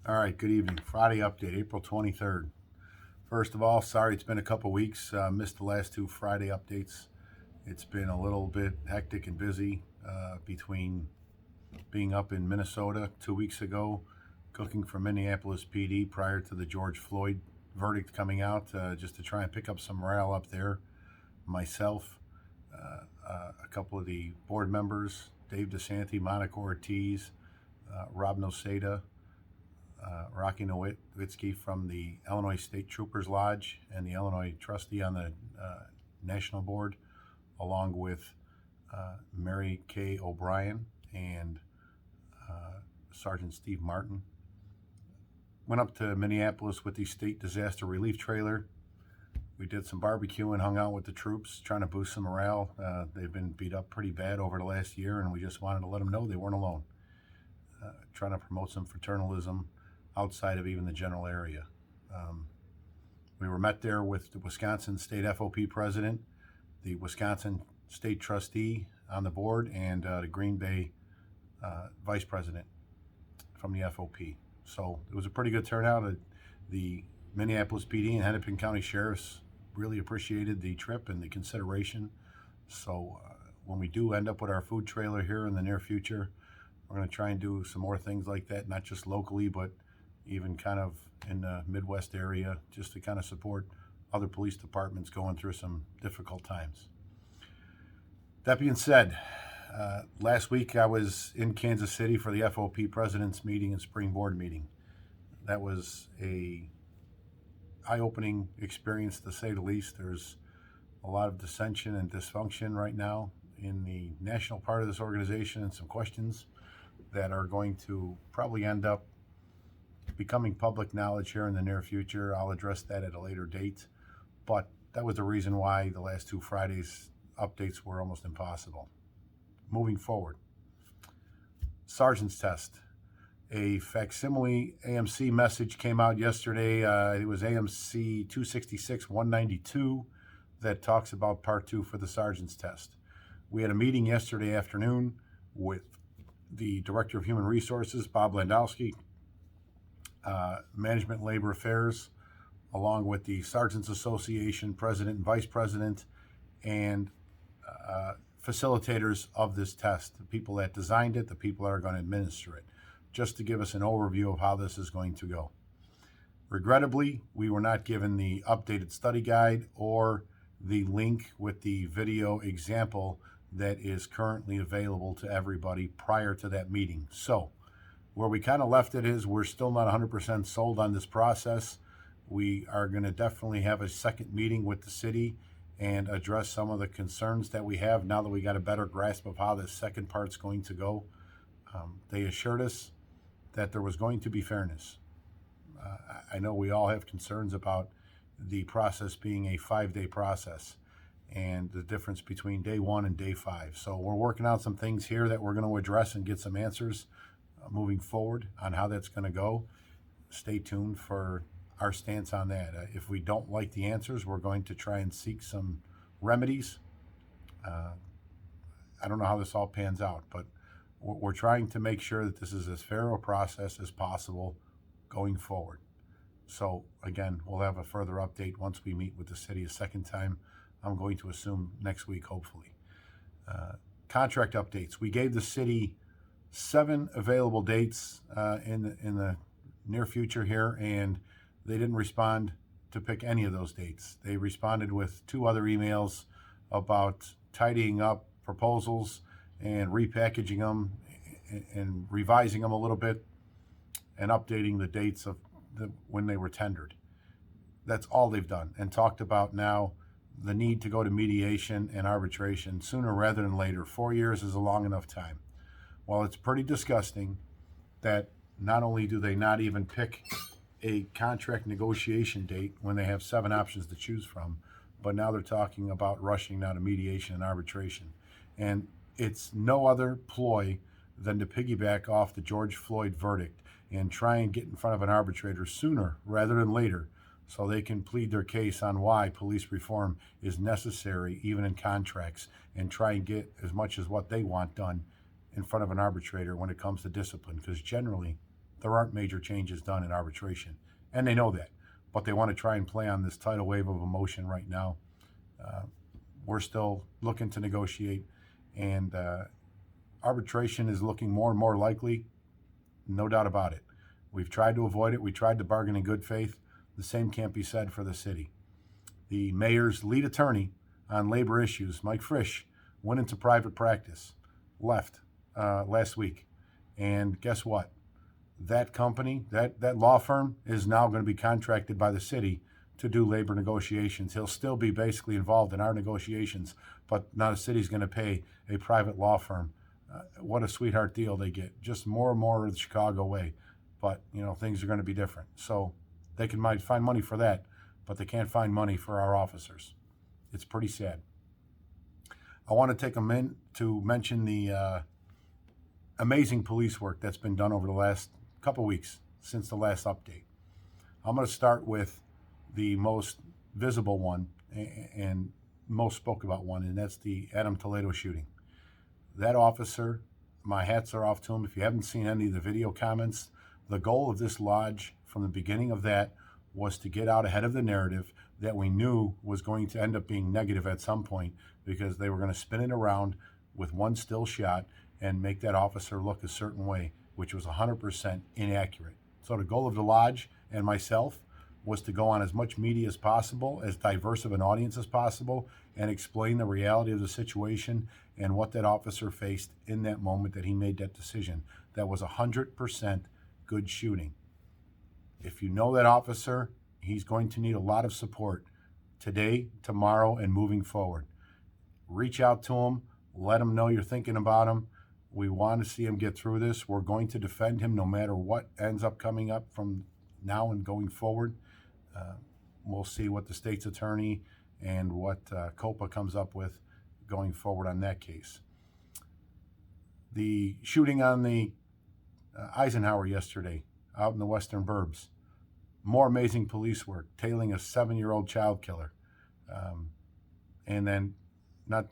All right, good evening. Friday update, April 23rd. First of all, sorry it's been a couple weeks. Missed the last two Friday updates. It's been a little bit hectic and busy between being up in Minnesota 2 weeks ago, cooking for Minneapolis PD prior to the George Floyd verdict coming out, just to try and pick up some morale up there. Myself, a couple of the board members, Dave DeSanti, Monica Ortiz, Rob Noseda, Rocky Nowitzki from the Illinois State Troopers Lodge and the Illinois trustee on the national board, along with Mary Kay O'Brien and Sergeant Steve Martin. Went up to Minneapolis with the state disaster relief trailer. We did some barbecuing, hung out with the troops, trying to boost some morale. They've been beat up pretty bad over the last year, and we just wanted to let them know they weren't alone. Trying to promote some fraternalism outside of even the general area. We were met there with the Wisconsin State FOP president, the Wisconsin State trustee on the board, and the Green Bay vice president from the FOP. So it was a pretty good turnout. The Minneapolis PD and Hennepin County Sheriffs really appreciated the trip and the consideration. So when we do end up with our food trailer here in the near future, we're going to try and do some more things like that, not just locally, but even kind of in the Midwest area, just to kind of support other police departments going through some difficult times. That being said, last week I was in Kansas City for the FOP President's meeting and spring board meeting. That was a eye-opening experience, to say the least. There's a lot of dissension and dysfunction right now in the national part of this organization, and some questions that are going to probably end up becoming public knowledge here in the near future. I'll address that at a later date, but that was the reason why the last two Fridays updates were almost impossible. Moving forward, Sergeant's Test. A facsimile AMC message came out yesterday. It was AMC 266-192 that talks about part 2 for the Sergeant's Test. We had a meeting yesterday afternoon with the Director of Human Resources, Bob Landowski, Management and Labor Affairs, along with the Sergeants Association President and Vice President, and facilitators of this test, the people that designed it, the people that are going to administer it, just to give us an overview of how this is going to go. Regrettably, we were not given the updated study guide or the link with the video example that is currently available to everybody prior to that meeting. So where we kind of left it is we're still not 100% sold on this process. We are going to definitely have a second meeting with the city and address some of the concerns that we have now that we got a better grasp of how this second part's going to go. They assured us that there was going to be fairness. I know we all have concerns about the process being a 5-day process and the difference between day 1 and day 5. So we're working out some things here that we're going to address and get some answers moving forward on how that's going to go. Stay tuned for our stance on that. If we don't like the answers, we're going to try and seek some remedies. I don't know how this all pans out, but we're trying to make sure that this is as fair a process as possible going forward. So again, we'll have a further update once we meet with the city a second time. I'm going to assume next week, hopefully. Contract updates. We gave the city 7 available dates in the near future here, and they didn't respond to pick any of those dates. They responded with 2 other emails about tidying up proposals and repackaging them and revising them a little bit and updating the dates of when they were tendered. That's all they've done, and talked about now the need to go to mediation and arbitration sooner rather than later. 4 years is a long enough time. Well, it's pretty disgusting that not only do they not even pick a contract negotiation date when they have 7 options to choose from, but now they're talking about rushing now to mediation and arbitration. And it's no other ploy than to piggyback off the George Floyd verdict and try and get in front of an arbitrator sooner rather than later, so they can plead their case on why police reform is necessary, even in contracts, and try and get as much as what they want done in front of an arbitrator when it comes to discipline. Because generally, there aren't major changes done in arbitration. And they know that. But they want to try and play on this tidal wave of emotion right now. We're still looking to negotiate, and arbitration is looking more and more likely, no doubt about it. We've tried to avoid it. We tried to bargain in good faith. The same can't be said for the city. The mayor's lead attorney on labor issues, Mike Frisch, went into private practice, left last week. And guess what? That company, that law firm is now going to be contracted by the city to do labor negotiations. He'll still be basically involved in our negotiations, but now the city's going to pay a private law firm. What a sweetheart deal they get. Just more and more of the Chicago way. But, things are going to be different. So they might find money for that, but they can't find money for our officers. It's pretty sad. I want to take a minute to mention the amazing police work that's been done over the last couple weeks since the last update. I'm going to start with the most visible one and most spoke about one, and that's the Adam Toledo shooting. That officer, my hats are off to him. If you haven't seen any of the video comments, the goal of this lodge from the beginning of that was to get out ahead of the narrative that we knew was going to end up being negative at some point, because they were going to spin it around with one still shot and make that officer look a certain way, which was 100% inaccurate. So the goal of the lodge and myself was to go on as much media as possible, as diverse of an audience as possible, and explain the reality of the situation and what that officer faced in that moment that he made that decision. That was 100% good shooting. If you know that officer, he's going to need a lot of support today, tomorrow, and moving forward. Reach out to him. Let him know you're thinking about him. We want to see him get through this. We're going to defend him no matter what ends up coming up from now and going forward. We'll see what the state's attorney and what COPA comes up with going forward on that case. The shooting on the Eisenhower yesterday out in the western burbs. More amazing police work, tailing a 7-year-old child killer. And then not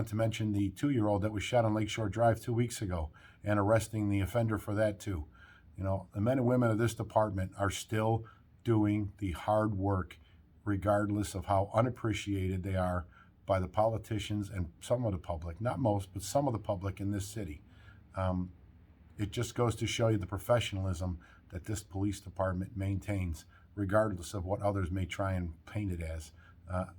to mention the 2-year-old that was shot on Lakeshore Drive 2 weeks ago, and arresting the offender for that too. The men and women of this department are still doing the hard work, regardless of how unappreciated they are by the politicians and some of the public, not most, but some of the public in this city. It just goes to show you the professionalism that this police department maintains, regardless of what others may try and paint it as.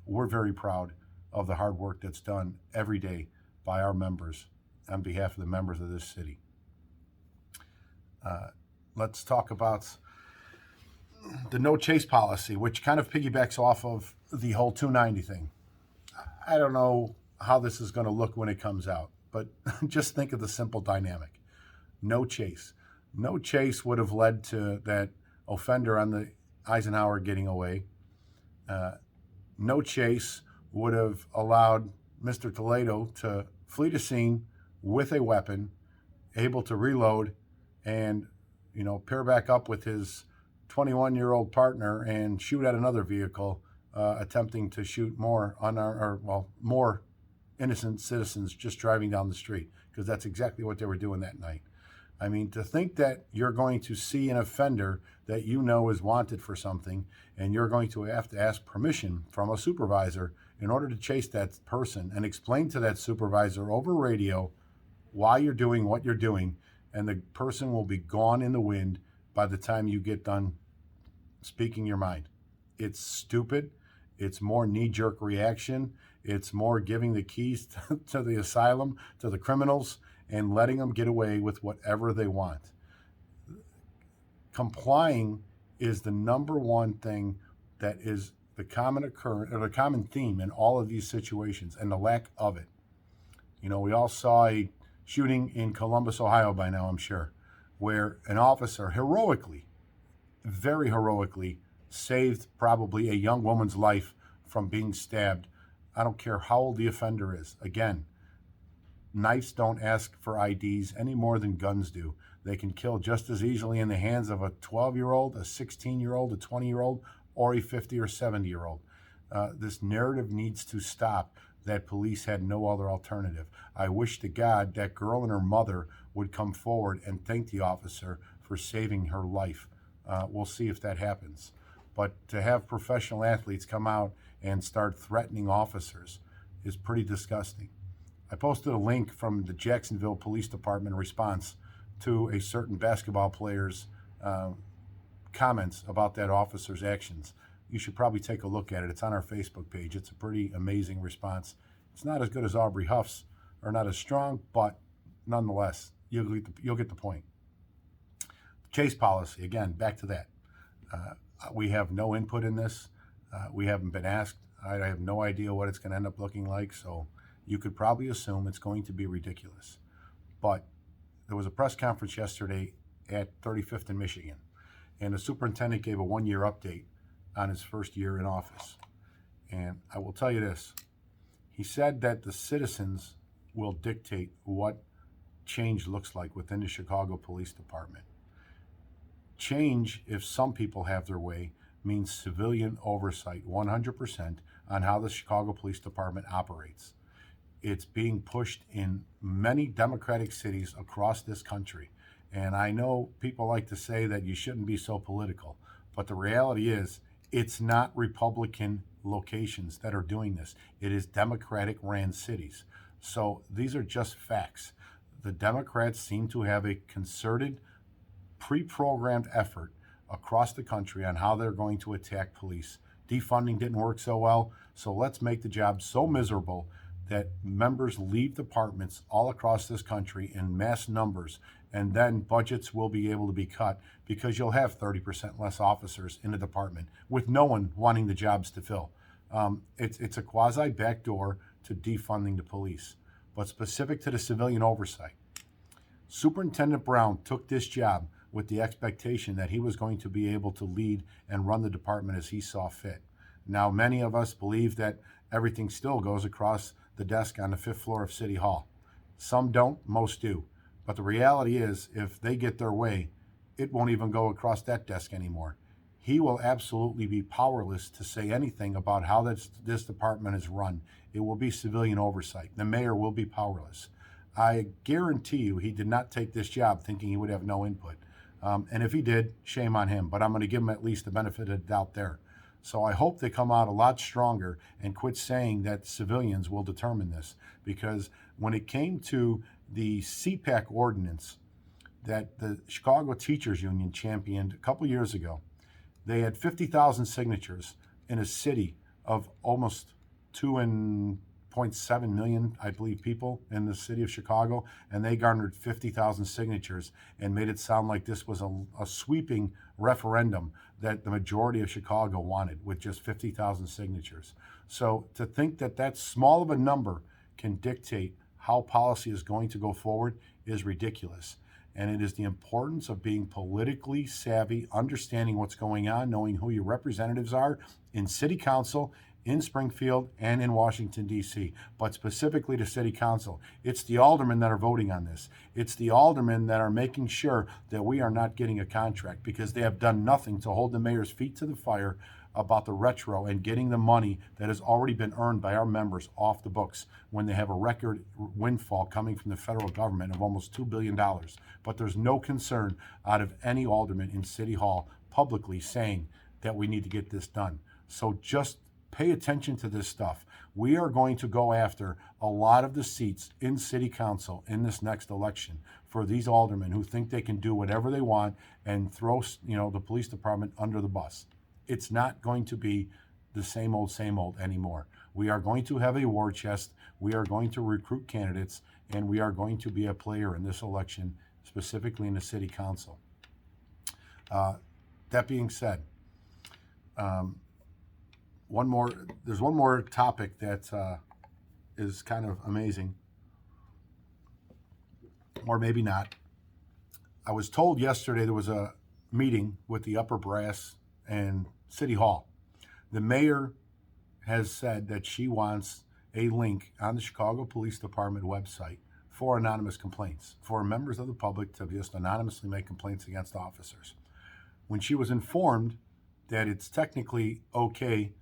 We're very proud of the hard work that's done every day by our members on behalf of the members of this city. Let's talk about the no chase policy, which kind of piggybacks off of the whole 290 thing. I don't know how this is going to look when it comes out, but just think of the simple dynamic. No chase. No chase would have led to that offender on the Eisenhower getting away. No chase would have allowed Mr. Toledo to flee the scene with a weapon, able to reload and, pair back up with his 21-year-old partner and shoot at another vehicle, attempting to shoot more more innocent citizens just driving down the street, because that's exactly what they were doing that night. I mean, to think that you're going to see an offender that is wanted for something, and you're going to have to ask permission from a supervisor in order to chase that person and explain to that supervisor over radio why you're doing what you're doing, and the person will be gone in the wind by the time you get done speaking your mind. It's stupid. It's more knee-jerk reaction. It's more giving the keys to the asylum to the criminals and letting them get away with whatever they want. Complying is the number one thing that is the common theme in all of these situations, and the lack of it. We all saw a shooting in Columbus, Ohio by now, I'm sure, where an officer very heroically, saved probably a young woman's life from being stabbed. I don't care how old the offender is. Again, knives don't ask for IDs any more than guns do. They can kill just as easily in the hands of a 12-year-old, a 16-year-old, a 20-year-old, or a 50 or 70-year-old. This narrative needs to stop, that police had no other alternative. I wish to God that girl and her mother would come forward and thank the officer for saving her life. We'll see if that happens. But to have professional athletes come out and start threatening officers is pretty disgusting. I posted a link from the Jacksonville Police Department response to a certain basketball player's comments about that officer's actions. You should probably take a look at it. It's on our Facebook page. It's a pretty amazing response. It's not as good as Aubrey Huff's, or not as strong, but nonetheless, you'll get the point. Chase policy, again, back to that. We have no input in this. We haven't been asked. I have no idea what it's going to end up looking like, so you could probably assume it's going to be ridiculous. But there was a press conference yesterday at 35th in Michigan, and the superintendent gave a one-year update on his first year in office. And I will tell you this. He said that the citizens will dictate what change looks like within the Chicago Police Department. Change, if some people have their way, means civilian oversight 100% on how the Chicago Police Department operates. It's being pushed in many Democratic cities across this country. And I know people like to say that you shouldn't be so political, but the reality is it's not Republican locations that are doing this. It is Democratic ran cities. So these are just facts. The Democrats seem to have a concerted, pre-programmed effort across the country on how they're going to attack police. Defunding didn't work so well, so let's make the job so miserable that members leave departments all across this country in mass numbers, and then budgets will be able to be cut because you'll have 30% less officers in the department with no one wanting the jobs to fill. It's a quasi backdoor to defunding the police. But specific to the civilian oversight, Superintendent Brown took this job with the expectation that he was going to be able to lead and run the department as he saw fit. Now, many of us believe that everything still goes across the desk on the 5th floor of City Hall. Some don't, most do. But the reality is, if they get their way, it won't even go across that desk anymore. He will absolutely be powerless to say anything about how this department is run. It will be civilian oversight. The mayor will be powerless. I guarantee you he did not take this job thinking he would have no input. And if he did, shame on him. But I'm going to give him at least the benefit of the doubt there. So I hope they come out a lot stronger and quit saying that civilians will determine this. Because when it came to the CPAC ordinance that the Chicago Teachers Union championed a couple years ago, they had 50,000 signatures in a city of almost 2.7 million, I believe, people in the city of Chicago, and they garnered 50,000 signatures and made it sound like this was a sweeping referendum that the majority of Chicago wanted with just 50,000 signatures. So to think that that small of a number can dictate how policy is going to go forward is ridiculous. And it is the importance of being politically savvy, understanding what's going on, knowing who your representatives are in city council, in Springfield, and in Washington, D.C., but specifically to city council. It's the aldermen that are voting on this. It's the aldermen that are making sure that we are not getting a contract because they have done nothing to hold the mayor's feet to the fire about the retro and getting the money that has already been earned by our members off the books when they have a record windfall coming from the federal government of almost $2 billion. But there's no concern out of any alderman in City Hall publicly saying that we need to get this done. So just pay attention to this stuff. We are going to go after a lot of the seats in City Council in this next election for these aldermen who think they can do whatever they want and throw, the police department under the bus. It's not going to be the same old anymore. We are going to have a war chest. We are going to recruit candidates, and we are going to be a player in this election, specifically in the City Council. That being said, there's one more topic that is kind of amazing, or maybe not. I was told yesterday there was a meeting with the upper brass and City Hall. The mayor has said that she wants a link on the Chicago Police Department website for anonymous complaints, for members of the public to just anonymously make complaints against officers. When she was informed that it's technically okay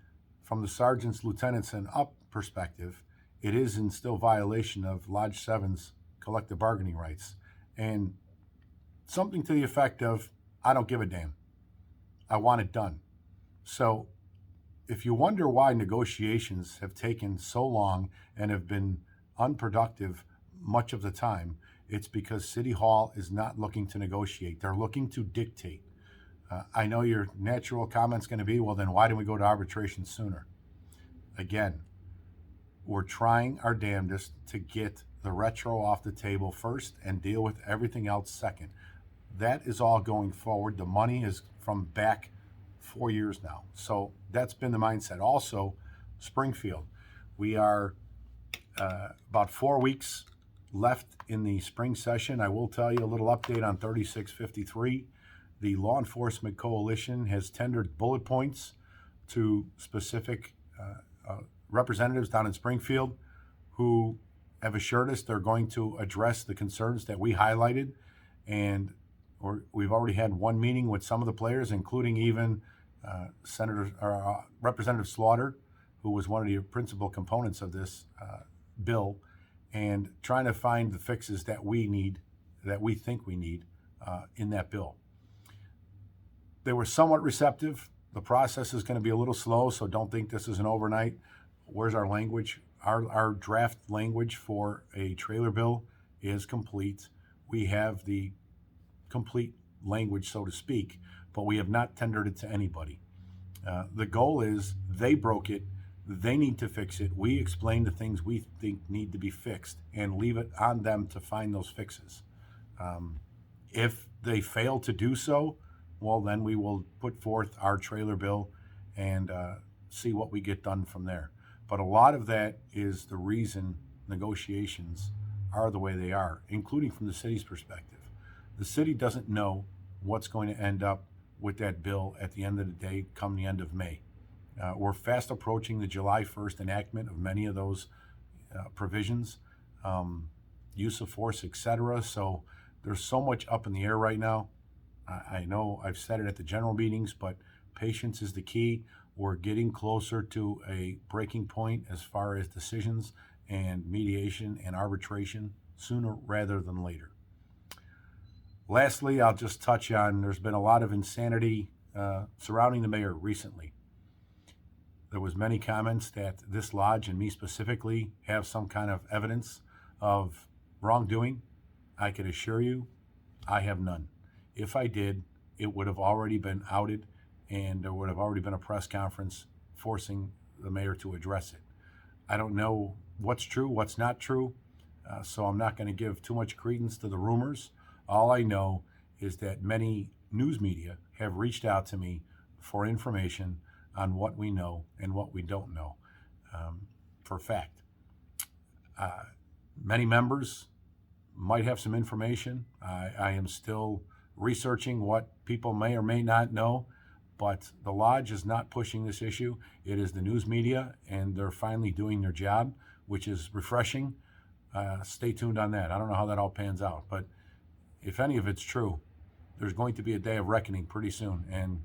from the sergeants, lieutenants, and up perspective, it is in still violation of Lodge 7's collective bargaining rights. And something to the effect of, I don't give a damn. I want it done. So if you wonder why negotiations have taken so long and have been unproductive much of the time, it's because City Hall is not looking to negotiate. They're looking to dictate. I know your natural comment's going to be, well, then why didn't we go to arbitration sooner? Again, we're trying our damnedest to get the retro off the table first and deal with everything else second. That is all going forward. The money is from back 4 years now. So that's been the mindset. Also, Springfield. We are about 4 weeks left in the spring session. I will tell you a little update on 3653. The Law Enforcement Coalition has tendered bullet points to specific representatives down in Springfield who have assured us they're going to address the concerns that we highlighted. And we've already had one meeting with some of the players, including even Representative Slaughter, who was one of the principal components of this bill, and trying to find the fixes that we need, that we think we need in that bill. They were somewhat receptive. The process is going to be a little slow, so don't think this is an overnight. Where's our language? Our draft language for a trailer bill is complete. We have the complete language, so to speak, but we have not tendered it to anybody. The goal is they broke it. They need to fix it. We explain the things we think need to be fixed and leave it on them to find those fixes. If they fail to do so, well, then we will put forth our trailer bill and see what we get done from there. But a lot of that is the reason negotiations are the way they are, including from the city's perspective. The city doesn't know what's going to end up with that bill at the end of the day come the end of May. We're fast approaching the July 1st enactment of many of those provisions, use of force, etc. So there's so much up in the air right now. I know I've said it at the general meetings, but patience is the key. We're getting closer to a breaking point as far as decisions and mediation and arbitration sooner rather than later. Lastly, I'll just touch on, there's been a lot of insanity surrounding the mayor recently. There was many comments that this lodge and me specifically have some kind of evidence of wrongdoing. I can assure you, I have none. If I did, it would have already been outed and there would have already been a press conference forcing the mayor to address it. I don't know what's true, what's not true, so I'm not going to give too much credence to the rumors. All I know is that many news media have reached out to me for information on what we know and what we don't know for a fact. Many members might have some information. I am still researching what people may or may not know, but the lodge is not pushing this issue. It is the news media, and they're finally doing their job, which is refreshing. Stay tuned on that. I don't know how that all pans out, but if any of it's true, there's going to be a day of reckoning pretty soon, and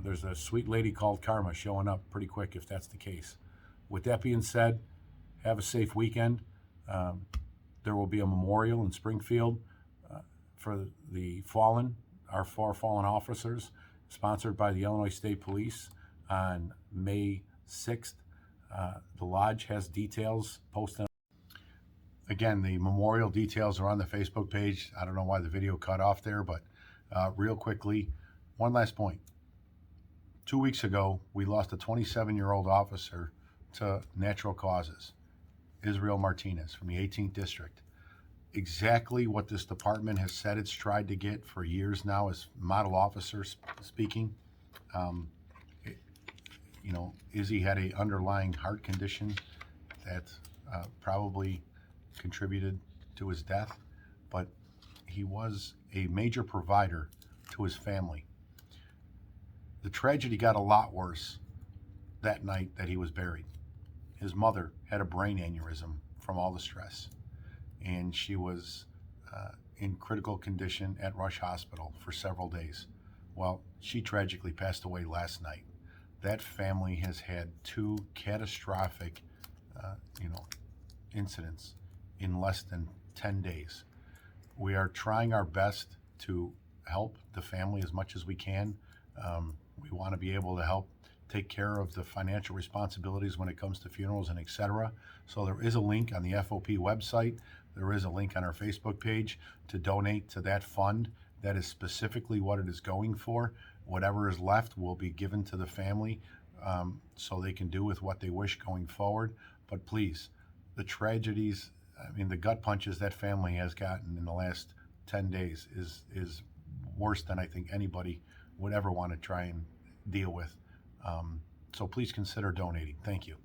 there's a sweet lady called Karma showing up pretty quick if that's the case. With that being said, have a safe weekend. There will be a memorial in Springfield for the fallen, our 4 fallen officers, sponsored by the Illinois State Police on May 6th. The lodge has details posted. Again, the memorial details are on the Facebook page. I don't know why the video cut off there, but real quickly, one last point. 2 weeks ago, we lost a 27-year-old officer to natural causes, Israel Martinez from the 18th District. Exactly what this department has said it's tried to get for years now as model officers speaking. Izzy had an underlying heart condition that probably contributed to his death, but he was a major provider to his family. The tragedy got a lot worse that night that he was buried. His mother had a brain aneurysm from all the stress, and she was in critical condition at Rush Hospital for several days. Well, she tragically passed away last night. That family has had 2 catastrophic, incidents in less than 10 days. We are trying our best to help the family as much as we can. We want to be able to help take care of the financial responsibilities when it comes to funerals and etc. So there is a link on the FOP website. There is a link on our Facebook page to donate to that fund. That is specifically what it is going for. Whatever is left will be given to the family so they can do with what they wish going forward. But please, the tragedies, I mean, the gut punches that family has gotten in the last 10 days is worse than I think anybody would ever want to try and deal with. So please consider donating. Thank you.